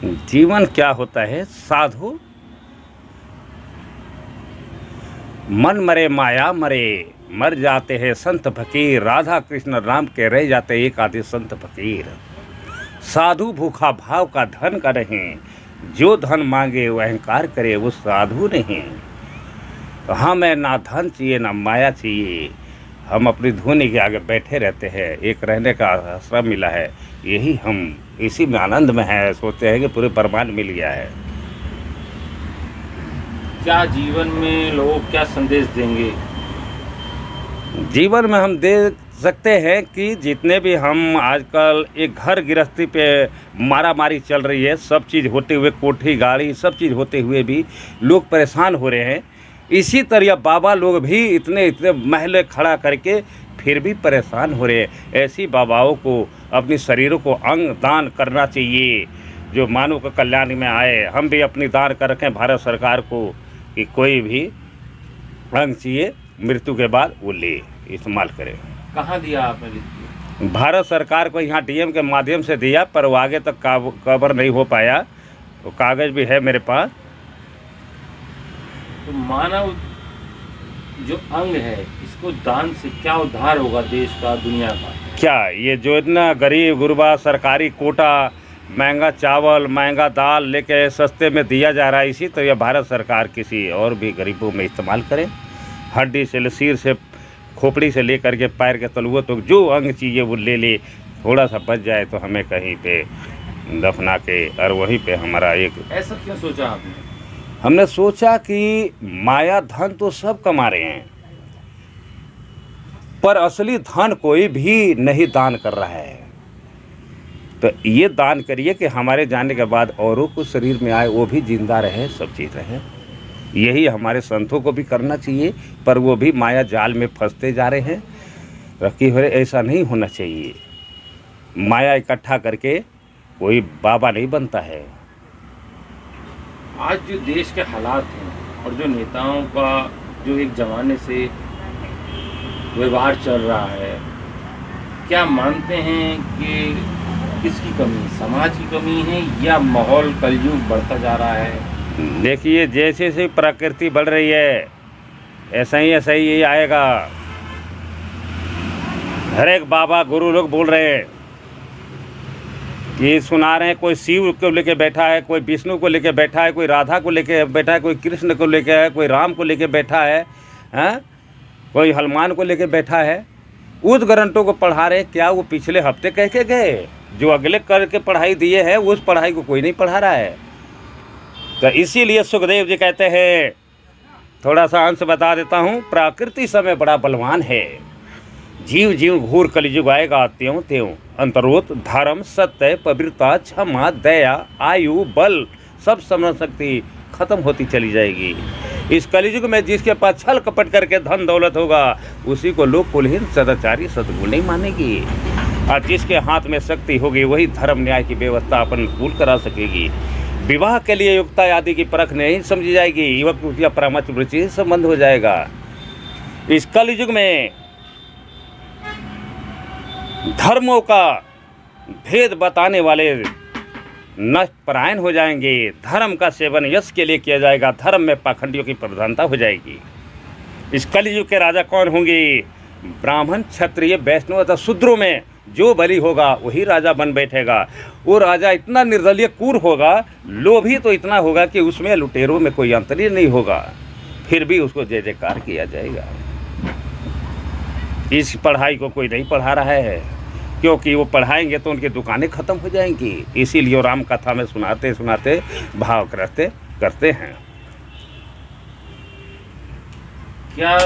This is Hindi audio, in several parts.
जीवन क्या होता है साधु? मन मरे माया मरे, मर जाते हैं संत फकीर। राधा कृष्ण राम के रह जाते एक आधे संत फकीर। साधु भूखा भाव का धन का नहीं, जो धन मांगे वो अहंकार करे वो साधु नहीं। तो हमें ना धन चाहिए ना माया चाहिए, हम अपनी धुनी के आगे बैठे रहते हैं। एक रहने का आश्रम मिला है, यही हम इसी में आनंद में है। सोचते हैं कि पूरे ब्रह्मांड मिल गया है। क्या जीवन में लोग क्या संदेश देंगे? जीवन में हम दे सकते हैं कि जितने भी हम आजकल एक घर गृहस्थी पे मारा मारी चल रही है, सब चीज़ होते हुए, कोठी गाड़ी सब चीज़ होते हुए भी लोग परेशान हो रहे हैं। इसी तरह बाबा लोग भी इतने इतने महल खड़ा करके फिर भी परेशान हो रहे हैं। ऐसी बाबाओं को अपने शरीरों को अंग दान करना चाहिए जो मानव के कल्याण में आए। हम भी अपनी दान कर रखें भारत सरकार को कि कोई भी अंग चाहिए मृत्यु के बाद वो ले इस्तेमाल करें। कहाँ दिया आपने लिख के? भारत सरकार को यहाँ डीएम के माध्यम से दिया, पर वो आगे तक कवर नहीं हो पाया। वो कागज़ भी है मेरे पास। तो मानव जो अंग है, इसको दान से क्या उद्धार होगा देश का, दुनिया का? क्या ये जो इतना गरीब गुरबा सरकारी कोटा, महंगा चावल महंगा दाल लेके सस्ते में दिया जा रहा है, इसी तरह भारत सरकार किसी और भी गरीबों में इस्तेमाल करें। हड्डी से सिर से खोपड़ी से लेकर के पैर के तलुओं तक जो अंग चाहिए वो ले ले। थोड़ा सा बच जाए तो हमें कहीं पे दफना के और वहीं पे हमारा एक। ऐसा क्यों सोचा आपने? हमने सोचा कि माया धन तो सब कमा रहे हैं, पर असली धन कोई भी नहीं दान कर रहा है। तो ये दान करिए कि हमारे जाने के बाद औरों को शरीर में आए, वो भी जिंदा रहे, सब चीज़ रहे। यही हमारे संतों को भी करना चाहिए, पर वो भी माया जाल में फंसते जा रहे हैं। रखी हुए ऐसा नहीं होना चाहिए। माया इकट्ठा करके कोई बाबा नहीं बनता है। आज जो देश के हालात हैं और जो नेताओं का जो एक ज़माने से व्यवहार चल रहा है, क्या मानते हैं कि किसकी कमी, समाज की कमी है या माहौल कलयुग बढ़ता जा रहा है? देखिए, जैसे जैसे प्रकृति बढ़ रही है ऐसा ही यही आएगा। हर एक बाबा गुरु लोग बोल रहे हैं कि सुना रहे हैं, कोई शिव को लेके बैठा है, कोई विष्णु को लेके बैठा है, कोई राधा को लेके बैठा है, कोई कृष्ण को लेके है, कोई राम को लेके बैठा है, हैं? कोई हनुमान को लेके बैठा है। उस ग्रंथों को पढ़ा रहे हैं। क्या वो पिछले हफ्ते कह के गए? जो अगले करके पढ़ाई दिए हैं उस पढ़ाई को कोई नहीं पढ़ा रहा है। तो इसीलिए सुखदेव जी कहते हैं, थोड़ा सा अंश बता देता हूँ। प्रकृति समय बड़ा बलवान है, जीव जीव घूर कलिजुग आएगा त्यों त्यों। अंतरोत धर्म सत्य पवित्रता क्षमा दया आयु बल सब समझ शक्ति खत्म होती चली जाएगी। इस कलिजुग में जिसके पास छल कपट करके धन दौलत होगा उसी को लोग कुलहीन सदाचारी सद्गुण नहीं मानेगी। और जिसके हाथ में शक्ति होगी वही धर्म न्याय की व्यवस्था अपन भूल करा सकेगी। विवाह के लिए योग्यता आदि की परख नहीं समझी जाएगी। युवक या परामर्श रुचि संबंध हो जाएगा। इस कलयुग में धर्मों का भेद बताने वाले नष्ट परायण हो जाएंगे। धर्म का सेवन यश के लिए किया जाएगा। धर्म में पाखंडियों की प्रधानता हो जाएगी। इस कलयुग के राजा कौन होंगे? ब्राह्मण क्षत्रिय वैष्णव तथा शूद्रों में जो बलि होगा वही राजा बन बैठेगा। वो राजा इतना निर्दलीय क्रूर होगा, लोभी तो इतना होगा कि उसमें लुटेरों में कोई अंतर ही नहीं होगा, फिर भी उसको जय जयकार किया जाएगा। इस पढ़ाई को कोई नहीं पढ़ा रहा है, क्योंकि वो पढ़ाएंगे तो उनकी दुकानें खत्म हो जाएंगी। इसीलिए राम कथा में सुनाते सुनाते भाव करते हैं। क्या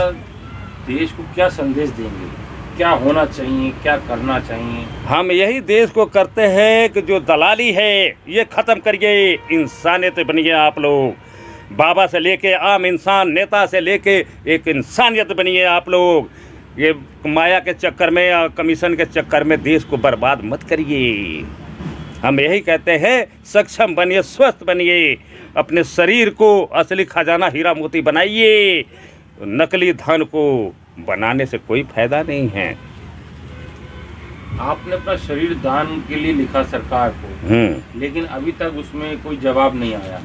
देश को क्या संदेश देंगे? क्या होना चाहिए, क्या करना चाहिए? हम यही देश को करते हैं कि जो दलाली है ये ख़त्म करिए। इंसानियत बनिए आप लोग। बाबा से लेके आम इंसान, नेता से लेके एक इंसानियत बनिए आप लोग। ये माया के चक्कर में या कमीशन के चक्कर में देश को बर्बाद मत करिए। हम यही कहते हैं, सक्षम बनिए, स्वस्थ बनिए। अपने शरीर को असली खजाना हीरा मोती बनाइए। नकली धन को बनाने से कोई फायदा नहीं है। आपने अपना शरीर दान के लिए लिखा सरकार को, लेकिन अभी तक उसमें कोई जवाब नहीं आया।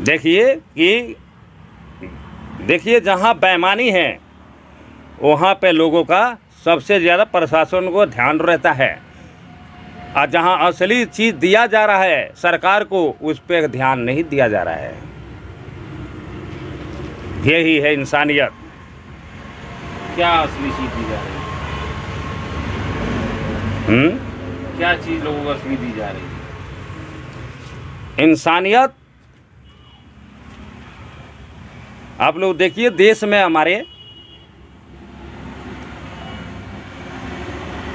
देखिए जहाँ बेईमानी है वहाँ पे लोगों का सबसे ज़्यादा प्रशासन को ध्यान रहता है, और जहाँ असली चीज़ दिया जा रहा है सरकार को, उस पर ध्यान नहीं दिया जा रहा है। यही है इंसानियत। क्या असली चीज़ दी जा रही है? क्या चीज़ लोगों को असली दी जा रही है? इंसानियत। आप लोग देखिए देश में हमारे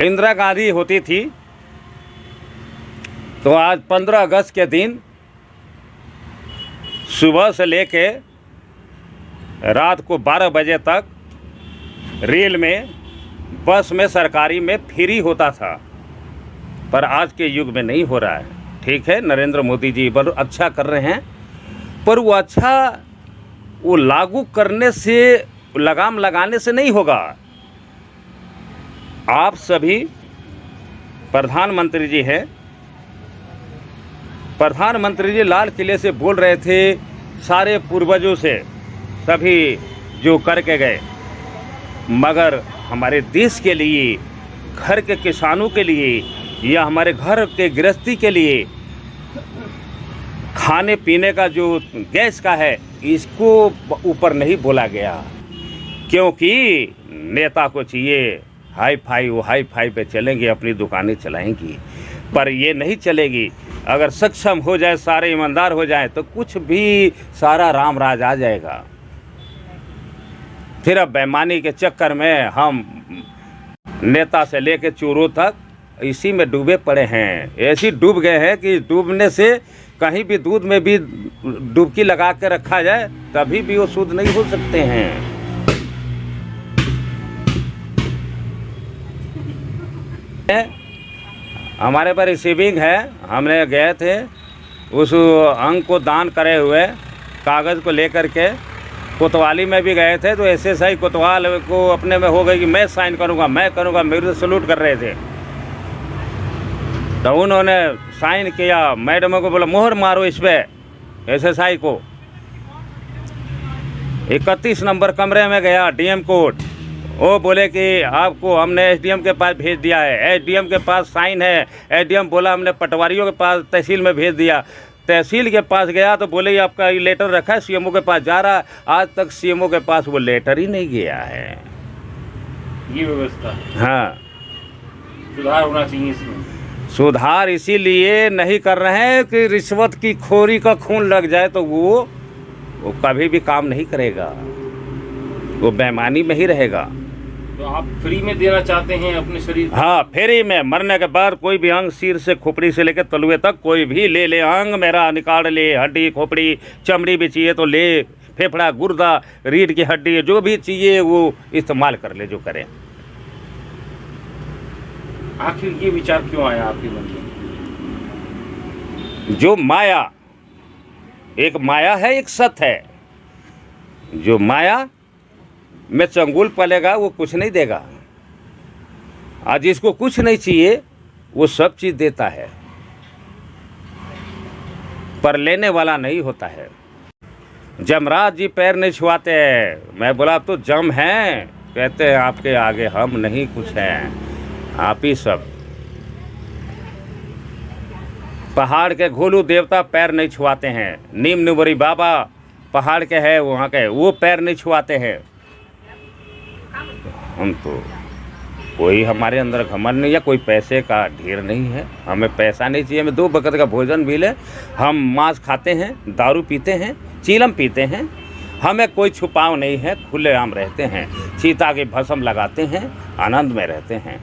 इंदिरा गांधी होती थी, तो आज 15 अगस्त के दिन सुबह से लेके रात को 12 बजे तक रेल में, बस में, सरकारी में फ्री होता था, पर आज के युग में नहीं हो रहा है। ठीक है, नरेंद्र मोदी जी बहुत अच्छा कर रहे हैं, पर वो अच्छा वो लागू करने से, लगाम लगाने से नहीं होगा। आप सभी प्रधानमंत्री जी हैं, प्रधानमंत्री जी लाल किले से बोल रहे थे सारे पूर्वजों से सभी जो करके गए, मगर हमारे देश के लिए, घर के किसानों के लिए, या हमारे घर के गृहस्थी के लिए खाने पीने का जो गैस का है, इसको ऊपर नहीं बोला गया, क्योंकि नेता को चाहिए हाई फाई, वो हाई फाई पे चलेंगे, अपनी दुकानें चलाएंगी, पर ये नहीं चलेगी। अगर सक्षम हो जाए, सारे ईमानदार हो जाए, तो कुछ भी सारा राम राज आ जाएगा। फिर अब बेईमानी के चक्कर में हम नेता से लेकर चोरों तक इसी में डूबे पड़े हैं। ऐसी डूब गए हैं कि डूबने से कहीं भी दूध में भी डुबकी लगा के रखा जाए तभी भी वो शुद्ध नहीं हो सकते हैं। हमारे पर रिसीविंग है, हमने गए थे उस अंग को दान करे हुए कागज़ को लेकर के, कोतवाली में भी गए थे, तो एसएसआई कोतवाल को अपने में हो गई कि मैं साइन करूंगा, मैं करूंगा, मेरे से सलूट कर रहे थे, तो उन्होंने साइन किया, मैडम को बोला मोहर मारो इस पर, एसएसआई को। 31 नंबर कमरे में गया डीएम कोर्ट, वो बोले कि आपको हमने एसडीएम के पास भेज दिया है, एसडीएम के पास साइन है, एसडीएम बोला हमने पटवारियों के पास तहसील में भेज दिया, तहसील के पास गया तो बोले ये आपका ये लेटर रखा है, सीएमओ के पास जा रहा है, आज तक सीएमओ के पास वो लेटर ही नहीं गया है। ये व्यवस्था, हाँ, सुधार होना चाहिए इसमें। सुधार इसीलिए नहीं कर रहे हैं कि रिश्वत की खोरी का खून लग जाए तो वो कभी भी काम नहीं करेगा, वो बेईमानी में ही रहेगा। तो आप फ्री में देना चाहते हैं अपने शरीर? हाँ, फ्री में। मरने के बाद कोई भी अंग, सिर से खोपड़ी से लेकर तलुए तक कोई भी ले ले, अंग मेरा निकाल ले, हड्डी खोपड़ी चमड़ी भी चाहिए तो ले, फेफड़ा गुर्दा रीढ़ की हड्डी जो भी चाहिए वो इस्तेमाल कर ले, जो करें। आखिर ये विचार क्यों आया आपके मन में? जो माया, एक माया है, एक सत्य है। जो माया में चंगुल पलेगा वो कुछ नहीं देगा, आज जिसको कुछ नहीं चाहिए वो सब चीज़ देता है, पर लेने वाला नहीं होता है। जमराज जी पैर नहीं छुआते हैं, मैं बोला आप तो जम हैं, कहते हैं आपके आगे हम नहीं कुछ हैं, आप ही सब। पहाड़ के घोलू देवता पैर नहीं छुआते हैं, नीम निबरी बाबा पहाड़ के हैं, वहाँ के, वो पैर नहीं छुआते हैं। हम तो कोई हमारे अंदर घमंड नहीं है, कोई पैसे का ढेर नहीं है, हमें पैसा नहीं चाहिए, हमें 2 वक्त का भोजन भी ले, हम मांस खाते हैं, दारू पीते हैं, चीलम पीते हैं, हमें कोई छुपाव नहीं है, खुलेआम रहते हैं, चीता की भस्म लगाते हैं, आनंद में रहते हैं।